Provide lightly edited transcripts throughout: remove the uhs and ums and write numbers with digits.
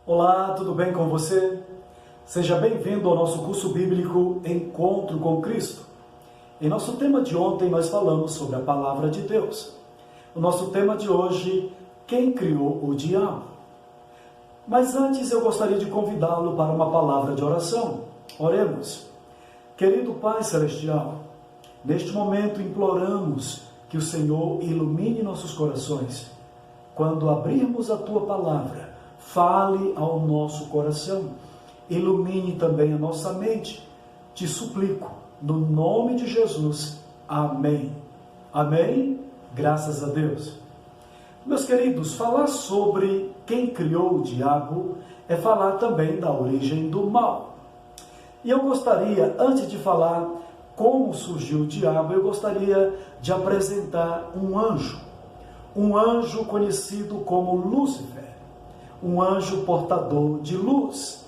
Olá, tudo bem com você? Seja bem-vindo ao nosso curso bíblico Encontro com Cristo. Em nosso tema de ontem nós falamos sobre a Palavra de Deus. O nosso tema de hoje, quem criou o diabo? Mas antes eu gostaria de convidá-lo para uma palavra de oração. Oremos. Querido Pai Celestial, neste momento imploramos que o Senhor ilumine nossos corações. Quando abrirmos a Tua Palavra, fale ao nosso coração, ilumine também a nossa mente. Te suplico, no nome de Jesus. Amém. Amém? Graças a Deus. Meus queridos, falar sobre quem criou o diabo é falar também da origem do mal. E eu gostaria, antes de falar como surgiu o diabo, eu gostaria de apresentar um anjo conhecido como Lúcifer. Um anjo portador de luz.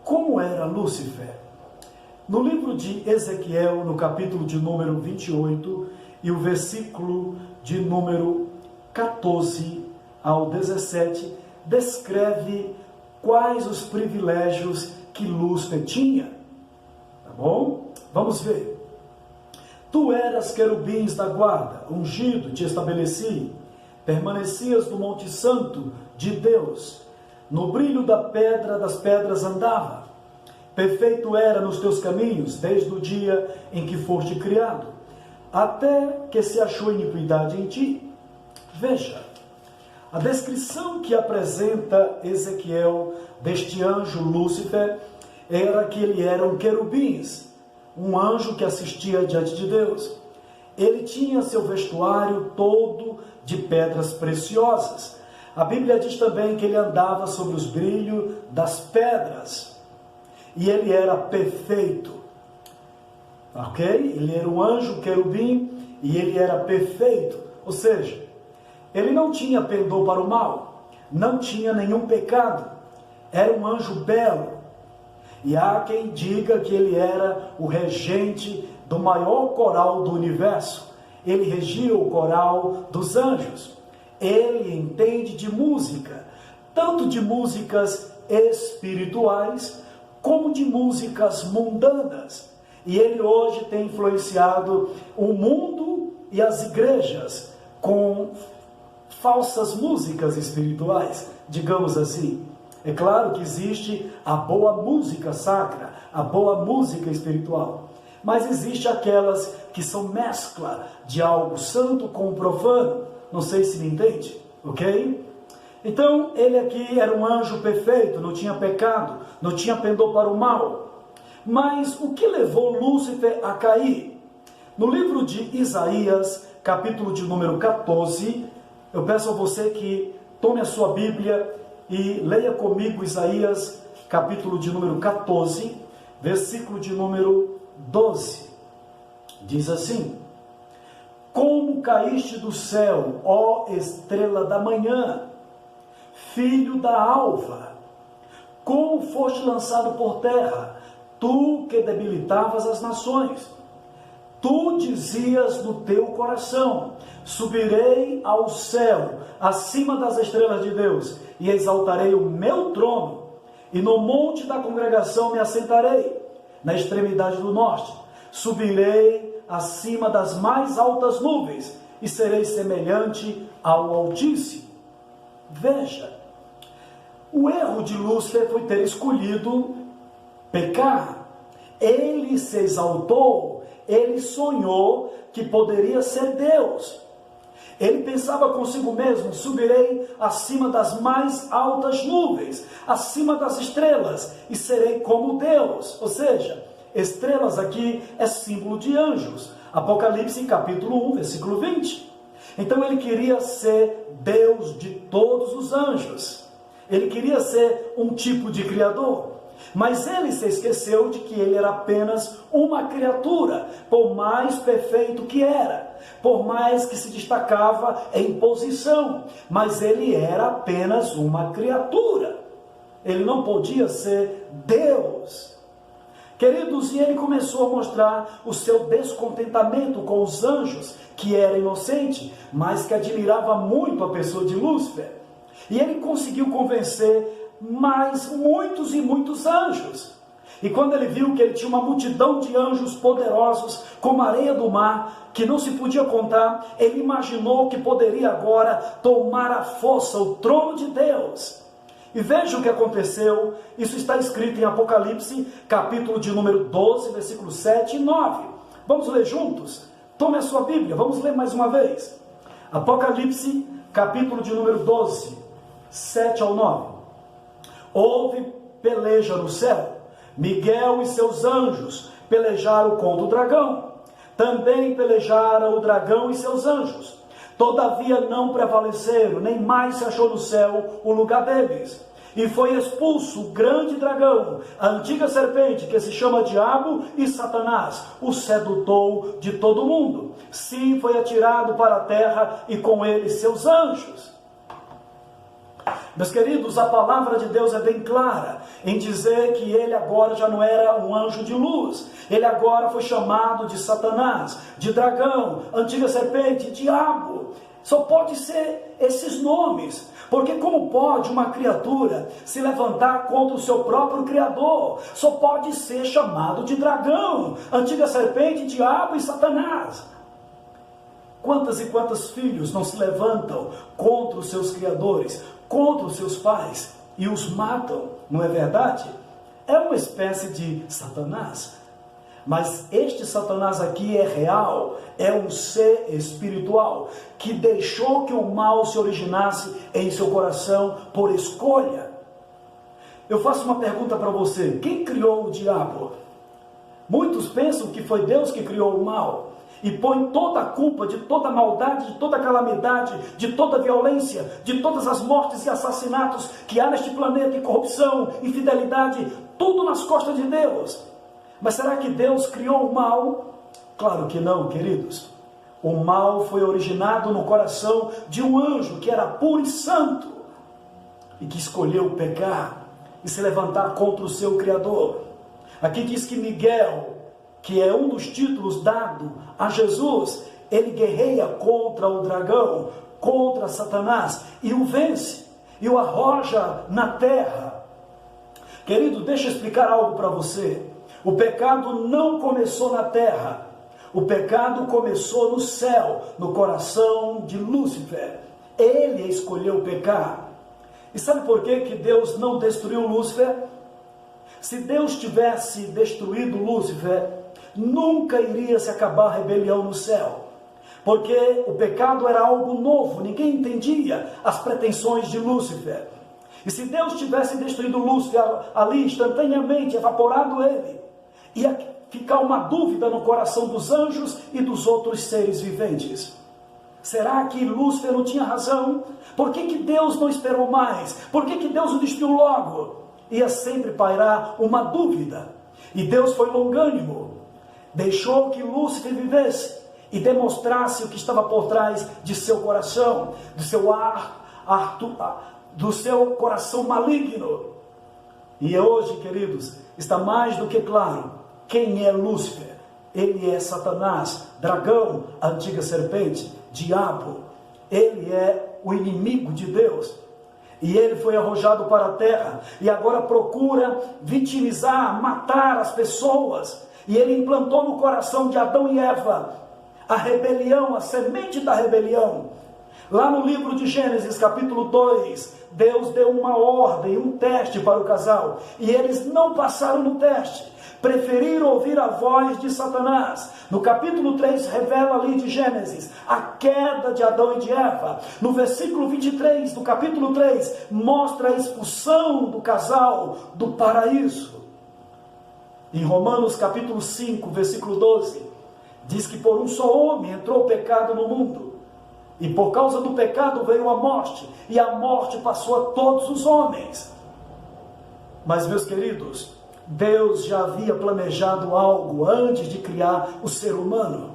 Como era Lúcifer? No livro de Ezequiel, no capítulo de número 28, e o versículo de número 14 ao 17, descreve quais os privilégios que Lúcifer tinha. Tá bom? Vamos ver. Tu eras querubins da guarda, ungido, te estabeleci, permanecias no Monte Santo de Deus. No brilho das pedras andava. Perfeito era nos teus caminhos, desde o dia em que foste criado, até que se achou iniquidade em ti. Veja, a descrição que apresenta Ezequiel deste anjo Lúcifer era que ele era um querubins, um anjo que assistia diante de Deus. Ele tinha seu vestuário todo de pedras preciosas. A Bíblia diz também que ele andava sobre os brilhos das pedras. E ele era perfeito. Ok? Ele era um anjo querubim e ele era perfeito. Ou seja, ele não tinha pendor para o mal. Não tinha nenhum pecado. Era um anjo belo. E há quem diga que ele era o regente do maior coral do universo. Ele regia o coral dos anjos. Ele entende de música, tanto de músicas espirituais, como de músicas mundanas. E ele hoje tem influenciado o mundo e as igrejas com falsas músicas espirituais, digamos assim. É claro que existe a boa música sacra, a boa música espiritual. Mas existe aquelas que são mescla de algo santo com o profano. Não sei se me entende, ok? Então, ele aqui era um anjo perfeito, não tinha pecado, não tinha pendor para o mal. Mas o que levou Lúcifer a cair? No livro de Isaías, capítulo de número 14, eu peço a você que tome a sua Bíblia e leia comigo Isaías, capítulo de número 14, versículo de número 12. Diz assim: Como caíste do céu, ó estrela da manhã, filho da alva, como foste lançado por terra, tu que debilitavas as nações. Tu dizias no teu coração: subirei ao céu, acima das estrelas de Deus, e exaltarei o meu trono, e no monte da congregação me assentarei, na extremidade do norte. Subirei acima das mais altas nuvens, e serei semelhante ao Altíssimo. Veja, o erro de Lúcifer foi ter escolhido pecar. Ele se exaltou, ele sonhou que poderia ser Deus. Ele pensava consigo mesmo: subirei acima das mais altas nuvens, acima das estrelas, e serei como Deus. Ou seja, estrelas aqui é símbolo de anjos. Apocalipse capítulo 1, versículo 20. Então ele queria ser Deus de todos os anjos. Ele queria ser um tipo de criador. Mas ele se esqueceu de que ele era apenas uma criatura, por mais perfeito que era, por mais que se destacava em posição, mas ele era apenas uma criatura. Ele não podia ser Deus. Queridos, e ele começou a mostrar o seu descontentamento com os anjos, que era inocente, mas que admirava muito a pessoa de Lúcifer. E ele conseguiu convencer mais muitos e muitos anjos. E quando ele viu que ele tinha uma multidão de anjos poderosos, como a areia do mar, que não se podia contar, ele imaginou que poderia agora tomar à força o trono de Deus. E veja o que aconteceu. Isso está escrito em Apocalipse, capítulo de número 12, versículos 7 e 9. Vamos ler juntos? Tome a sua Bíblia, vamos ler mais uma vez. Apocalipse, capítulo de número 12, 7 ao 9. Houve peleja no céu. Miguel e seus anjos pelejaram contra o dragão. Também pelejaram o dragão e seus anjos. Todavia não prevaleceram, nem mais se achou no céu o lugar deles. E foi expulso o grande dragão, a antiga serpente, que se chama Diabo e Satanás, o sedutor de todo mundo. Sim, foi atirado para a terra e com ele seus anjos. Meus queridos, a palavra de Deus é bem clara em dizer que ele agora já não era um anjo de luz. Ele agora foi chamado de Satanás, de dragão, antiga serpente, diabo. Só pode ser esses nomes. Porque como pode uma criatura se levantar contra o seu próprio Criador? Só pode ser chamado de dragão, antiga serpente, diabo e Satanás. Quantas e quantos filhos não se levantam contra os seus criadores, contra os seus pais e os matam, não é verdade? É uma espécie de Satanás. Mas este Satanás aqui é real, é um ser espiritual que deixou que o mal se originasse em seu coração por escolha. Eu faço uma pergunta para você: quem criou o diabo? Muitos pensam que foi Deus que criou o mal e põe toda a culpa de toda a maldade, de toda a calamidade, de toda a violência, de todas as mortes e assassinatos que há neste planeta, e corrupção, infidelidade, tudo nas costas de Deus. Mas será que Deus criou o mal? Claro que não, queridos. O mal foi originado no coração de um anjo que era puro e santo e que escolheu pecar e se levantar contra o seu Criador. Aqui diz que Miguel, que é um dos títulos dado a Jesus, ele guerreia contra o dragão, contra Satanás, e o vence, e o arroja na terra. Querido, deixa eu explicar algo para você. O pecado não começou na terra, o pecado começou no céu, no coração de Lúcifer. Ele escolheu pecar. E sabe por que Deus não destruiu Lúcifer? Se Deus tivesse destruído Lúcifer, nunca iria se acabar a rebelião no céu. Porque o pecado era algo novo, ninguém entendia as pretensões de Lúcifer. E se Deus tivesse destruído Lúcifer ali instantaneamente, evaporado ele, ia ficar uma dúvida no coração dos anjos e dos outros seres viventes. Será que Lúcifer não tinha razão? Por que Deus não esperou mais? Por que Deus o destruiu logo? Ia sempre pairar uma dúvida. E Deus foi longânimo. Deixou que Lúcifer vivesse e demonstrasse o que estava por trás de seu coração, do seu coração maligno. E hoje, queridos, está mais do que claro quem é Lúcifer. Ele é Satanás, dragão, antiga serpente, diabo. Ele é o inimigo de Deus. E ele foi arrojado para a terra e agora procura vitimizar, matar as pessoas. E ele implantou no coração de Adão e Eva a rebelião, a semente da rebelião. Lá no livro de Gênesis, capítulo 2, Deus deu uma ordem, um teste para o casal. E eles não passaram no teste. Preferiram ouvir a voz de Satanás. No capítulo 3, revela ali de Gênesis a queda de Adão e de Eva. No versículo 23 do capítulo 3, mostra a expulsão do casal do paraíso. Em Romanos capítulo 5, versículo 12, diz que por um só homem entrou o pecado no mundo. E por causa do pecado veio a morte. E a morte passou a todos os homens. Mas, meus queridos, Deus já havia planejado algo antes de criar o ser humano.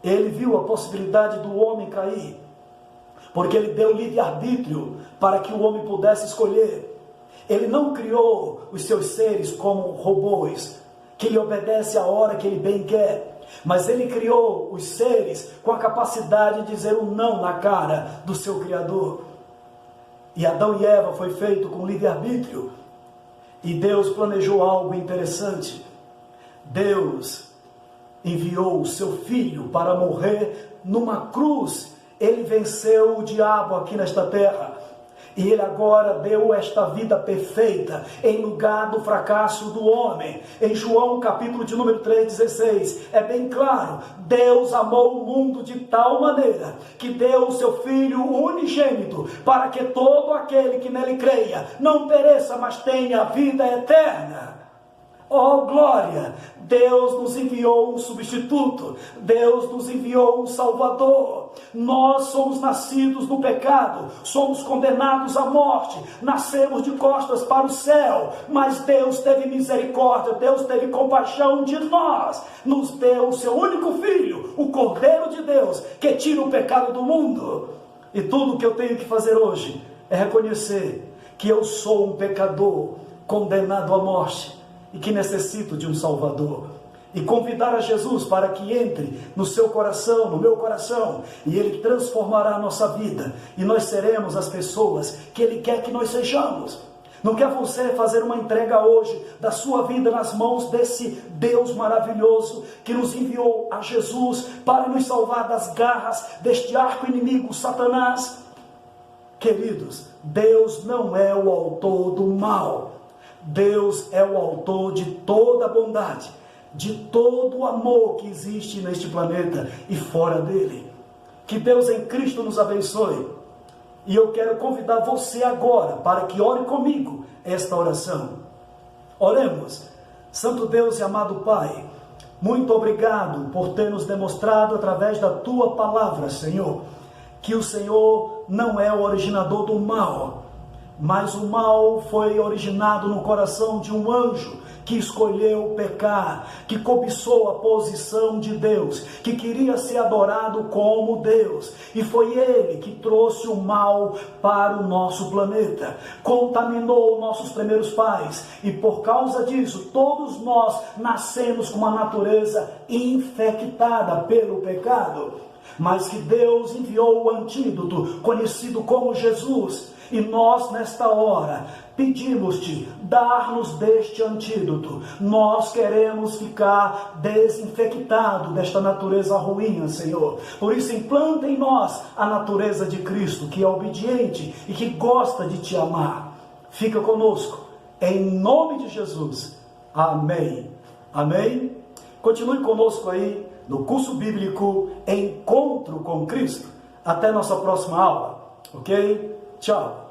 Ele viu a possibilidade do homem cair, porque ele deu livre-arbítrio para que o homem pudesse escolher. Ele não criou os seus seres como robôs, que lhe obedecem a hora que ele bem quer, mas ele criou os seres com a capacidade de dizer um não na cara do seu Criador. E Adão e Eva foi feito com livre-arbítrio. E Deus planejou algo interessante. Deus enviou o seu filho para morrer numa cruz. Ele venceu o diabo aqui nesta terra. E ele agora deu esta vida perfeita em lugar do fracasso do homem. Em João capítulo de número 3,16, é bem claro: Deus amou o mundo de tal maneira que deu o seu Filho unigênito, para que todo aquele que nele creia não pereça, mas tenha vida eterna. Oh glória! Deus nos enviou um substituto, Deus nos enviou um Salvador. Nós somos nascidos no pecado, somos condenados à morte, nascemos de costas para o céu, mas Deus teve misericórdia, Deus teve compaixão de nós, nos deu o seu único Filho, o Cordeiro de Deus, que tira o pecado do mundo. E tudo o que eu tenho que fazer hoje é reconhecer que eu sou um pecador condenado à morte, e que necessito de um Salvador, e convidar a Jesus para que entre no seu coração, no meu coração, e Ele transformará a nossa vida, e nós seremos as pessoas que Ele quer que nós sejamos. Não quer você fazer uma entrega hoje da sua vida nas mãos desse Deus maravilhoso que nos enviou a Jesus para nos salvar das garras deste arco inimigo, Satanás? Queridos, Deus não é o autor do mal. Deus é o autor de toda a bondade, de todo o amor que existe neste planeta e fora dele. Que Deus em Cristo nos abençoe. E eu quero convidar você agora para que ore comigo esta oração. Oremos. Santo Deus e amado Pai, muito obrigado por ter nos demonstrado através da Tua palavra, Senhor, que o Senhor não é o originador do mal, mas o mal foi originado no coração de um anjo que escolheu pecar, que cobiçou a posição de Deus, que queria ser adorado como Deus. E foi ele que trouxe o mal para o nosso planeta, contaminou nossos primeiros pais. E por causa disso, todos nós nascemos com uma natureza infectada pelo pecado. Mas que Deus enviou o antídoto, conhecido como Jesus. E nós, nesta hora, pedimos-te, dar-nos deste antídoto. Nós queremos ficar desinfectados desta natureza ruim, Senhor. Por isso, implanta em nós a natureza de Cristo, que é obediente e que gosta de te amar. Fica conosco, em nome de Jesus. Amém. Amém. Continue conosco aí no curso bíblico Encontro com Cristo. Até nossa próxima aula. Ok? Tchau.